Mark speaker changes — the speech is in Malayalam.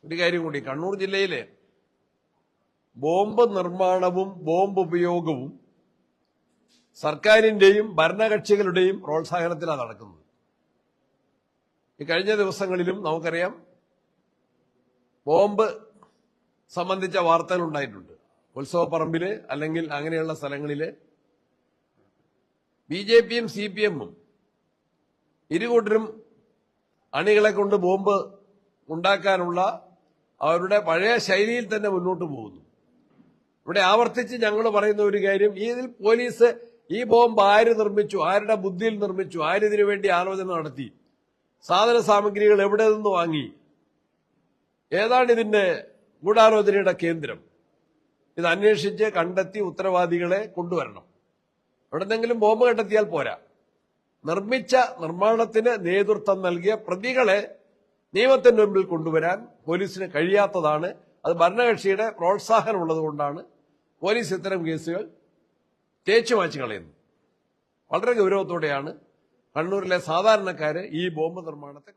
Speaker 1: ഒരു കാര്യം കൂടി, കണ്ണൂർ ജില്ലയിലെ ബോംബ് നിർമ്മാണവും ബോംബ് ഉപയോഗവും സർക്കാരിന്റെയും ഭരണകക്ഷികളുടെയും പ്രോത്സാഹനത്തിലാണ് നടക്കുന്നത്. ഈ കഴിഞ്ഞ ദിവസങ്ങളിലും നമുക്കറിയാം ബോംബ് സംബന്ധിച്ച വാർത്തകൾ ഉണ്ടായിട്ടുണ്ട്. ഉത്സവപ്പറമ്പില് അല്ലെങ്കിൽ അങ്ങനെയുള്ള സ്ഥലങ്ങളില് ബിജെപിയും സിപിഎമ്മും ഇരുകൂട്ടരും അണികളെ കൊണ്ട് ബോംബ് ഉണ്ടാക്കാനുള്ള അവരുടെ പഴയ ശൈലിയിൽ തന്നെ മുന്നോട്ട് പോകുന്നു. ഇവിടെ ആവർത്തിച്ച് ഞങ്ങൾ പറയുന്ന ഒരു കാര്യം, ഇതിൽ പോലീസ് ഈ ബോംബ് ആര് നിർമ്മിച്ചു, ആരുടെ ബുദ്ധിയിൽ നിർമ്മിച്ചു, ആരിതിനു വേണ്ടി ആലോചന നടത്തി, സാധന സാമഗ്രികൾ എവിടെ നിന്ന് വാങ്ങി, ഏതാണ് ഇതിന്റെ ഗൂഢാലോചനയുടെ കേന്ദ്രം, ഇത് അന്വേഷിച്ച് കണ്ടെത്തി ഉത്തരവാദികളെ കൊണ്ടുവരണം. എവിടെന്നെങ്കിലും ബോംബ് കണ്ടെത്തിയാൽ പോരാ, നിർമ്മിച്ച നിർമ്മാണത്തിന് നേതൃത്വം നൽകിയ പ്രതികളെ നിയമത്തിന്റെ മുമ്പിൽ കൊണ്ടുവരാൻ പോലീസിന് കഴിയാത്തതാണ്. അത് ഭരണകക്ഷിയുടെ പ്രോത്സാഹനം ഉള്ളതുകൊണ്ടാണ് പോലീസ് ഇത്തരം കേസുകൾ തേച്ചുമാച്ചു കളയുന്നത്. വളരെ ഗൗരവത്തോടെയാണ് കണ്ണൂരിലെ സാധാരണക്കാര് ഈ ബോംബ് നിർമ്മാണത്തെ